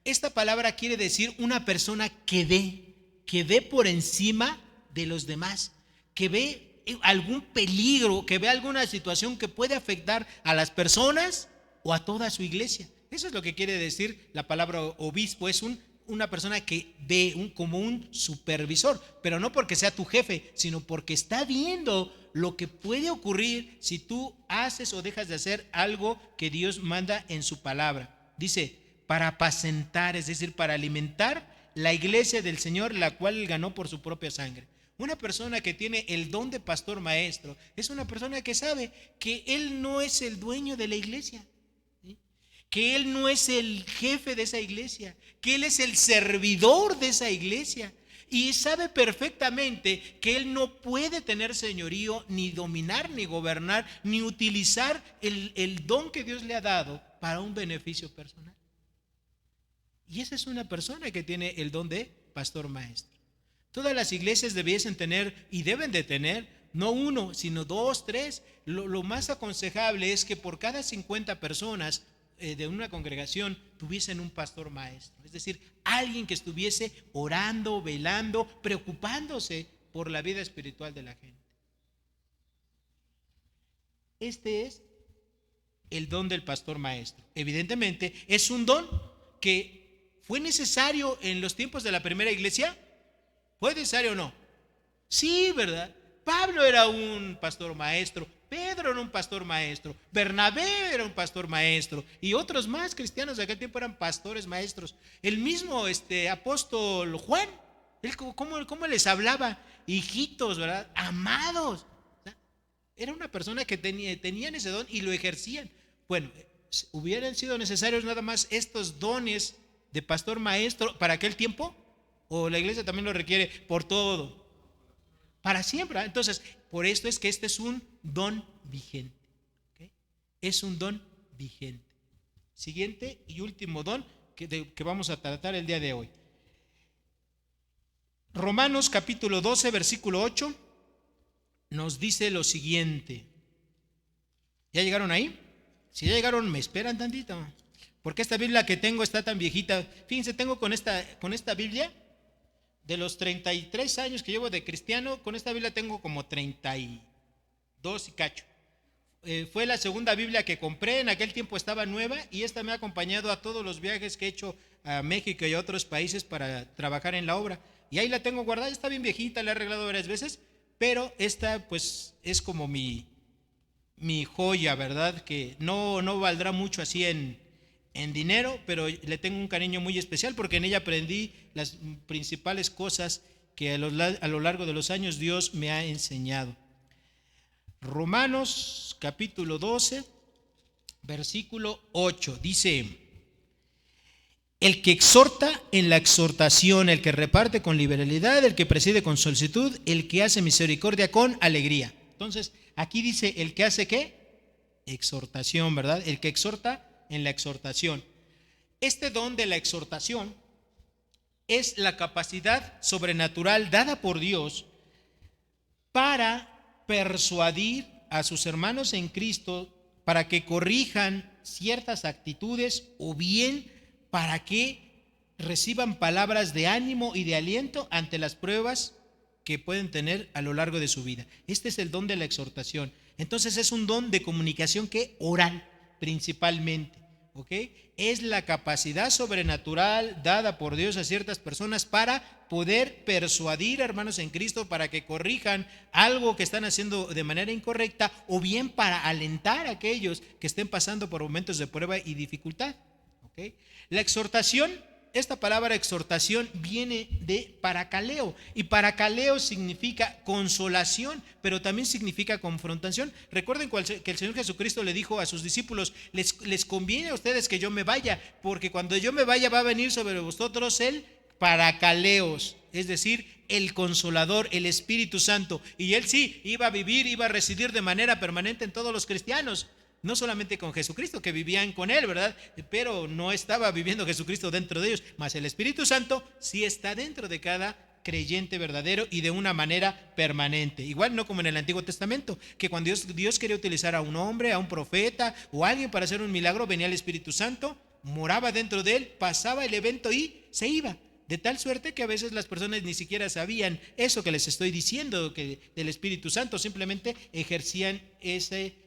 esta palabra quiere decir una persona que ve por encima de los demás, que ve algún peligro, que ve alguna situación que puede afectar a las personas o a toda su iglesia. Eso es lo que quiere decir la palabra obispo. Es una persona que ve como un supervisor, pero no porque sea tu jefe, sino porque está viendo lo que puede ocurrir si tú haces o dejas de hacer algo que Dios manda en su palabra. Dice, para apacentar, es decir, para alimentar la iglesia del Señor, la cual Él ganó por su propia sangre. Una persona que tiene el don de pastor maestro es una persona que sabe que él no es el dueño de la iglesia, ¿sí? Que él no es el jefe de esa iglesia, que él es el servidor de esa iglesia y sabe perfectamente que él no puede tener señorío, ni dominar, ni gobernar, ni utilizar el don que Dios le ha dado para un beneficio personal. Y esa es una persona que tiene el don de pastor maestro. Todas las iglesias debiesen tener y deben de tener no uno, sino dos, tres. Lo más aconsejable es que por cada 50 personas de una congregación tuviesen un pastor maestro, es decir, alguien que estuviese orando, velando, preocupándose por la vida espiritual de la gente. Este es el don del pastor maestro. Evidentemente es un don que fue necesario en los tiempos de la primera iglesia. ¿Fue necesario o no? Sí, ¿verdad? Pablo era un pastor maestro, Pedro era un pastor maestro, Bernabé era un pastor maestro y otros más cristianos de aquel tiempo eran pastores maestros. El mismo apóstol Juan, él cómo les hablaba, hijitos, ¿verdad? Amados. Era una persona que tenían ese don y lo ejercían. Bueno, ¿hubieran sido necesarios nada más estos dones de pastor maestro para aquel tiempo? ¿O la iglesia también lo requiere por todo? Para siempre. Entonces, por esto es que este es un don vigente. ¿Okay? Es un don vigente. Siguiente y último don que vamos a tratar el día de hoy. Romanos capítulo 12, versículo 8, nos dice lo siguiente. ¿Ya llegaron ahí? Si ya llegaron, me esperan tantito. Porque esta Biblia que tengo está tan viejita. Fíjense, tengo con esta Biblia, de los 33 años que llevo de cristiano, con esta Biblia tengo como 32 y cacho. Fue la segunda Biblia que compré, en aquel tiempo estaba nueva y esta me ha acompañado a todos los viajes que he hecho a México y a otros países para trabajar en la obra. Y ahí la tengo guardada, está bien viejita, la he arreglado varias veces, pero esta pues es como mi joya, ¿verdad? Que no valdrá mucho así en dinero, pero le tengo un cariño muy especial porque en ella aprendí las principales cosas que a lo largo de los años Dios me ha enseñado. Romanos capítulo 12, versículo 8, dice: el que exhorta en la exhortación, el que reparte con liberalidad, el que preside con solicitud, el que hace misericordia con alegría. Entonces, aquí dice el que hace ¿qué? Exhortación, ¿verdad? El que exhorta en la exhortación. Este don de la exhortación es la capacidad sobrenatural dada por Dios para persuadir a sus hermanos en Cristo para que corrijan ciertas actitudes o bien para que reciban palabras de ánimo y de aliento ante las pruebas que pueden tener a lo largo de su vida. Este es el don de la exhortación. Entonces es un don de comunicación que oral principalmente. ¿Okay? Es la capacidad sobrenatural dada por Dios a ciertas personas para poder persuadir a hermanos en Cristo para que corrijan algo que están haciendo de manera incorrecta o bien para alentar a aquellos que estén pasando por momentos de prueba y dificultad. ¿Okay? La exhortación, esta palabra exhortación viene de parakaleo y parakaleo significa consolación, pero también significa confrontación. Recuerden que el Señor Jesucristo le dijo a sus discípulos: les conviene a ustedes que yo me vaya, porque cuando yo me vaya va a venir sobre vosotros el paracaleos, es decir, el consolador, el Espíritu Santo, y él sí iba a vivir, iba a residir de manera permanente en todos los cristianos. No solamente con Jesucristo, que vivían con él, ¿verdad? Pero no estaba viviendo Jesucristo dentro de ellos, mas el Espíritu Santo sí está dentro de cada creyente verdadero y de una manera permanente. Igual no como en el Antiguo Testamento, que cuando Dios quería utilizar a un hombre, a un profeta o a alguien para hacer un milagro, venía el Espíritu Santo, moraba dentro de él, pasaba el evento y se iba. De tal suerte que a veces las personas ni siquiera sabían eso que les estoy diciendo, que del Espíritu Santo, simplemente ejercían ese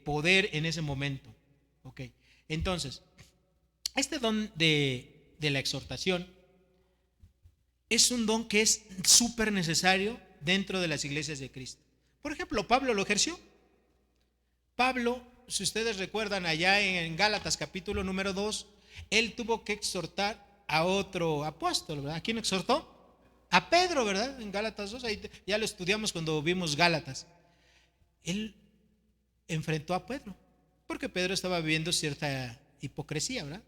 poder en ese momento. Okay. Entonces, este don de la exhortación es un don que es súper necesario dentro de las iglesias de Cristo. Por ejemplo, Pablo lo ejerció. Pablo, si ustedes recuerdan allá en Gálatas capítulo número 2, él tuvo que exhortar a otro apóstol, ¿verdad? ¿A quién exhortó? A Pedro, ¿verdad? En Gálatas 2, ahí ya lo estudiamos cuando vimos Gálatas. Él enfrentó a Pedro, porque Pedro estaba viviendo cierta hipocresía, ¿verdad?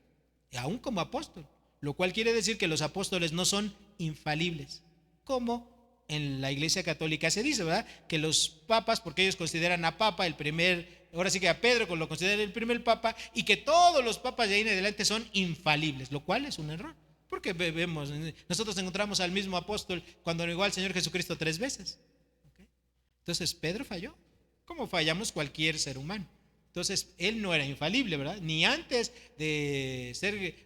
Aún como apóstol, lo cual quiere decir que los apóstoles no son infalibles. como en la Iglesia Católica se dice, ¿verdad? Que los papas, porque ellos consideran a Papa el primer, ahora sí que a Pedro lo consideran el primer Papa, y que todos los papas de ahí en adelante son infalibles, lo cual es un error. Porque vemos, nosotros encontramos al mismo apóstol cuando negó al Señor Jesucristo 3 veces. ¿Okay? Entonces, Pedro falló, como fallamos cualquier ser humano. Entonces, él no era infalible, ¿verdad? Ni antes de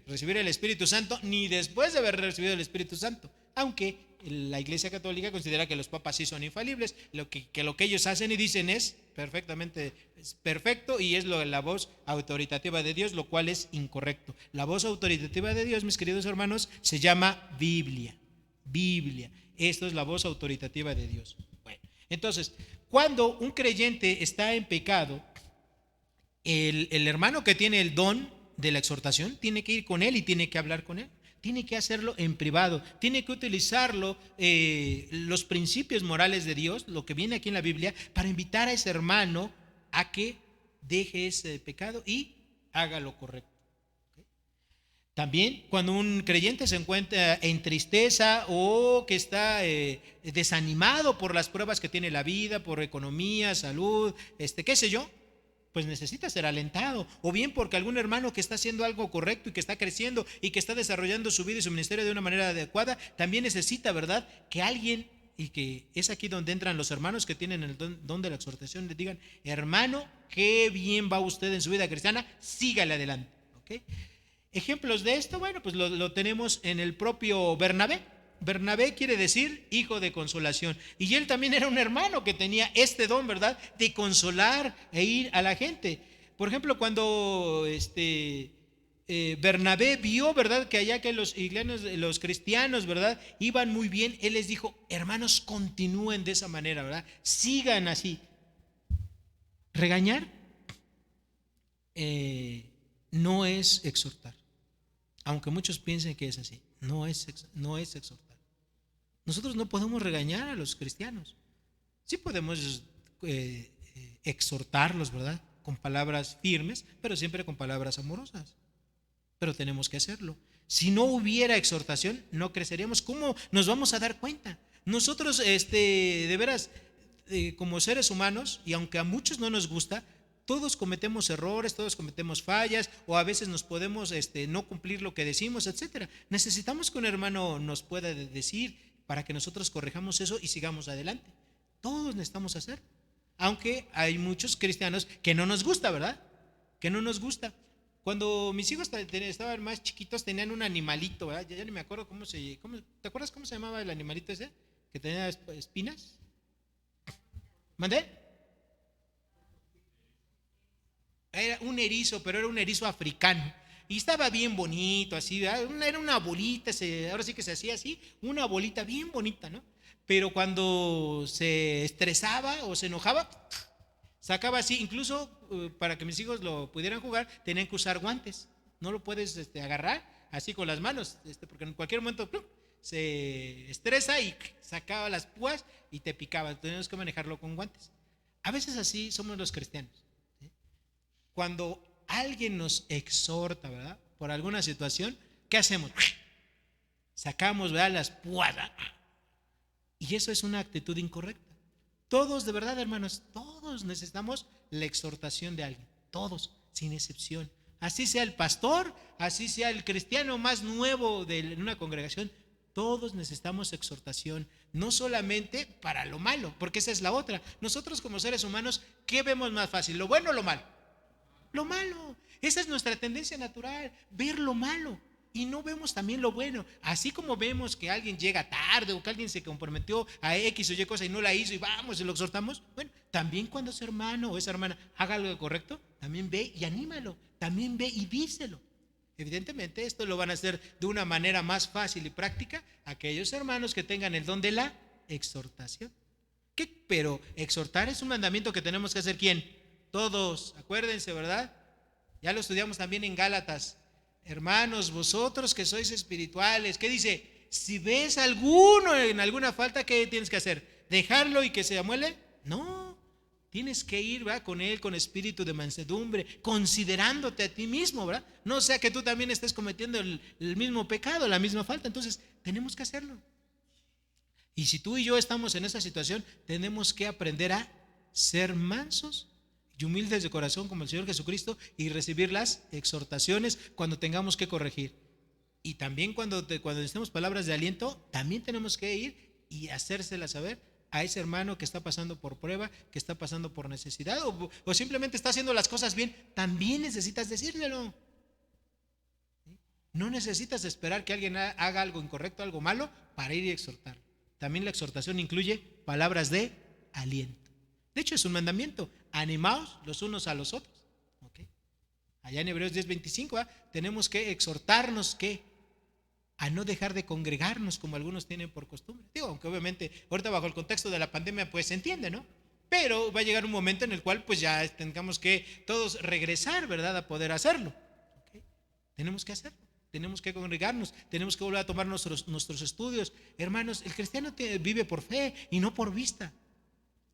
recibir el Espíritu Santo, ni después de haber recibido el Espíritu Santo. Aunque la Iglesia Católica considera que los papas sí son infalibles, lo que ellos hacen y dicen es perfecto y es la voz autoritativa de Dios, lo cual es incorrecto. La voz autoritativa de Dios, mis queridos hermanos, se llama Biblia. Biblia. Esto es la voz autoritativa de Dios. Bueno, entonces, cuando un creyente está en pecado, el hermano que tiene el don de la exhortación tiene que ir con él y tiene que hablar con él. Tiene que hacerlo en privado, tiene que utilizarlo, los principios morales de Dios, lo que viene aquí en la Biblia, para invitar a ese hermano a que deje ese pecado y haga lo correcto. ¿Okay? También cuando un creyente se encuentra en tristeza o que está desanimado por las pruebas que tiene la vida, por economía, salud, qué sé yo, pues necesita ser alentado, o bien porque algún hermano que está haciendo algo correcto y que está creciendo y que está desarrollando su vida y su ministerio de una manera adecuada, también necesita, ¿verdad?, que alguien, y que es aquí donde entran los hermanos que tienen el don de la exhortación, le digan: hermano, qué bien va usted en su vida cristiana, sígale adelante. ¿Okay? Ejemplos de esto, bueno, pues lo tenemos en el propio Bernabé. Bernabé quiere decir hijo de consolación, y él también era un hermano que tenía este don, ¿verdad?, de consolar e ir a la gente. Por ejemplo, cuando Bernabé vio, ¿verdad?, que allá que los cristianos, ¿verdad?, iban muy bien, él les dijo: hermanos, continúen de esa manera, ¿verdad?, sigan así. Regañar no es exhortar, aunque muchos piensen que es así. No es exhortar. Nosotros no podemos regañar a los cristianos. Sí podemos exhortarlos, ¿verdad?, con palabras firmes, pero siempre con palabras amorosas. Pero tenemos que hacerlo. Si no hubiera exhortación, no creceríamos. ¿Cómo nos vamos a dar cuenta? Nosotros, de veras, como seres humanos, y aunque a muchos no nos gusta, todos cometemos errores, todos cometemos fallas, o a veces nos podemos no cumplir lo que decimos, etcétera. Necesitamos que un hermano nos pueda decir para que nosotros corrijamos eso y sigamos adelante. Todos necesitamos hacer. Aunque hay muchos cristianos que no nos gusta, ¿verdad? Que no nos gusta. Cuando mis hijos estaban más chiquitos, tenían un animalito, ¿verdad? Ya ni me acuerdo ¿te acuerdas cómo se llamaba el animalito ese? Que tenía espinas. ¿Mandé? Era un erizo, pero era un erizo africano. Y estaba bien bonito, así, ¿verdad? Era una bolita, ahora sí que se hacía así, una bolita bien bonita, ¿no? Pero cuando se estresaba o se enojaba, sacaba así. Incluso para que mis hijos lo pudieran jugar, tenían que usar guantes. No lo puedes agarrar así con las manos, porque en cualquier momento se estresa y sacaba las púas y te picaba. Tenemos que manejarlo con guantes. A veces así somos los cristianos. Cuando alguien nos exhorta, ¿verdad?, por alguna situación, ¿qué hacemos? Sacamos, ¿verdad?, las púas. Y eso es una actitud incorrecta. Todos, de verdad, hermanos, todos necesitamos la exhortación de alguien. Todos, sin excepción. Así sea el pastor, así sea el cristiano más nuevo de una congregación, todos necesitamos exhortación, no solamente para lo malo, porque esa es la otra. Nosotros como seres humanos, ¿qué vemos más fácil? ¿Lo bueno o lo malo? Lo malo. Esa es nuestra tendencia natural, ver lo malo, y no vemos también lo bueno. Así como vemos que alguien llega tarde o que alguien se comprometió a X o Y cosa y no la hizo y vamos y lo exhortamos, bueno, también cuando ese hermano o esa hermana haga algo correcto, también ve y anímalo, también ve y díselo. Evidentemente esto lo van a hacer de una manera más fácil y práctica aquellos hermanos que tengan el don de la exhortación. Pero exhortar es un mandamiento que tenemos que hacer, ¿quién? Todos, acuérdense, ¿verdad? Ya lo estudiamos también en Gálatas. Hermanos, vosotros que sois espirituales, ¿qué dice? Si ves alguno en alguna falta, ¿qué tienes que hacer? ¿Dejarlo y que se amuele? No, tienes que ir, ¿verdad?, con él con espíritu de mansedumbre, considerándote a ti mismo, ¿verdad? No sea que tú también estés cometiendo el mismo pecado, la misma falta. Entonces tenemos que hacerlo. Y si tú y yo estamos en esa situación, tenemos que aprender a ser mansos y humildes de corazón como el Señor Jesucristo y recibir las exhortaciones cuando tengamos que corregir. Y también cuando necesitemos palabras de aliento, también tenemos que ir y hacérselas saber a ese hermano que está pasando por prueba, que está pasando por necesidad o simplemente está haciendo las cosas bien. También necesitas decírselo. No necesitas esperar que alguien haga algo incorrecto, algo malo, para ir y exhortar. También la exhortación incluye palabras de aliento. De hecho, es un mandamiento: animaos los unos a los otros. ¿Okay? Allá en Hebreos 10:25 tenemos que exhortarnos a no dejar de congregarnos como algunos tienen por costumbre. Digo, aunque obviamente ahorita bajo el contexto de la pandemia pues se entiende, ¿no? Pero va a llegar un momento en el cual pues ya tengamos que todos regresar, ¿verdad?, a poder hacerlo. ¿Okay? Tenemos que hacerlo. Tenemos que congregarnos, tenemos que volver a tomar nuestros estudios. Hermanos, el cristiano vive por fe y no por vista.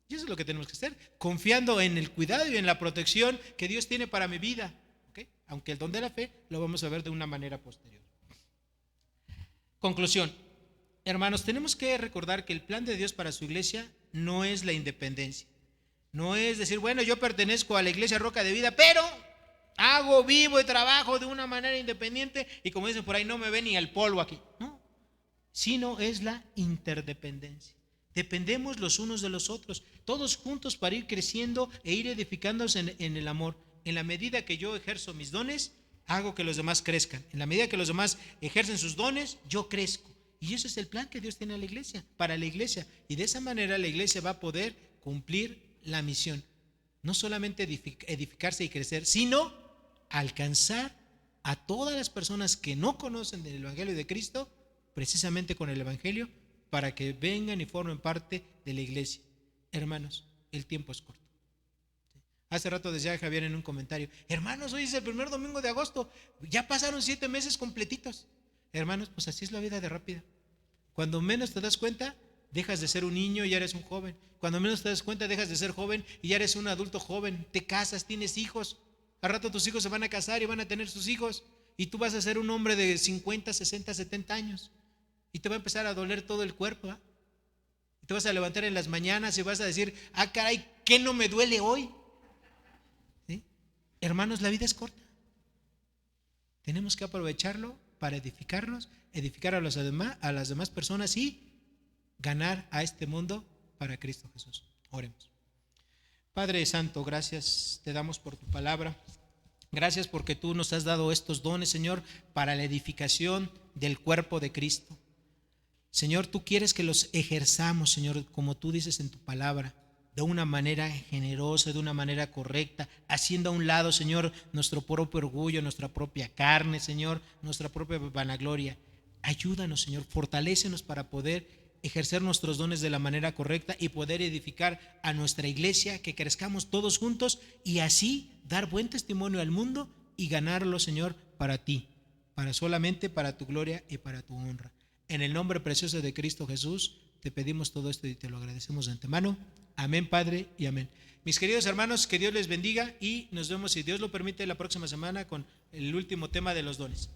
Y eso es lo que tenemos que hacer, confiando en el cuidado y en la protección que Dios tiene para mi vida. ¿Okay? Aunque el don de la fe lo vamos a ver de una manera posterior. Conclusión. Hermanos, tenemos que recordar que el plan de Dios para su iglesia no es la independencia. No es decir, bueno, yo pertenezco a la iglesia Roca de Vida, pero hago, vivo y trabajo de una manera independiente y como dicen por ahí, no me ve ni el polvo aquí. No, sino es la interdependencia. Dependemos los unos de los otros, todos juntos para ir creciendo e ir edificándonos en el amor. En la medida que yo ejerzo mis dones, hago que los demás crezcan. En la medida que los demás ejercen sus dones, yo crezco. Y ese es el plan que Dios tiene para la iglesia. Y de esa manera la iglesia va a poder cumplir la misión. No solamente edificarse y crecer, sino alcanzar a todas las personas que no conocen del Evangelio de Cristo, precisamente con el Evangelio, para que vengan y formen parte de la iglesia. Hermanos, el tiempo es corto. Hace rato decía Javier en un comentario, hermanos, hoy es el primer domingo de agosto, ya pasaron 7 meses completitos. Hermanos, pues así es la vida de rápida. Cuando menos te das cuenta, dejas de ser un niño y ya eres un joven. Cuando menos te das cuenta, dejas de ser joven y ya eres un adulto joven. Te casas, tienes hijos. Al rato tus hijos se van a casar y van a tener sus hijos. Y tú vas a ser un hombre de 50, 60, 70 años. Y te va a empezar a doler todo el cuerpo. Y te vas a levantar en las mañanas y vas a decir, caray, ¿qué no me duele hoy? ¿Sí? Hermanos, la vida es corta. Tenemos que aprovecharlo para edificarnos, edificar a las demás personas y ganar a este mundo para Cristo Jesús. Oremos. Padre Santo, gracias te damos por tu palabra. Gracias porque tú nos has dado estos dones, Señor, para la edificación del cuerpo de Cristo. Señor, tú quieres que los ejerzamos, Señor, como tú dices en tu palabra, de una manera generosa, de una manera correcta, haciendo a un lado, Señor, nuestro propio orgullo, nuestra propia carne, Señor, nuestra propia vanagloria. Ayúdanos, Señor, fortalécenos para poder ejercer nuestros dones de la manera correcta y poder edificar a nuestra iglesia, que crezcamos todos juntos y así dar buen testimonio al mundo y ganarlo, Señor, para ti, solamente para tu gloria y para tu honra. En el nombre precioso de Cristo Jesús, te pedimos todo esto y te lo agradecemos de antemano. Amén, Padre, y amén. Mis queridos hermanos, que Dios les bendiga y nos vemos, si Dios lo permite, la próxima semana con el último tema de los dones.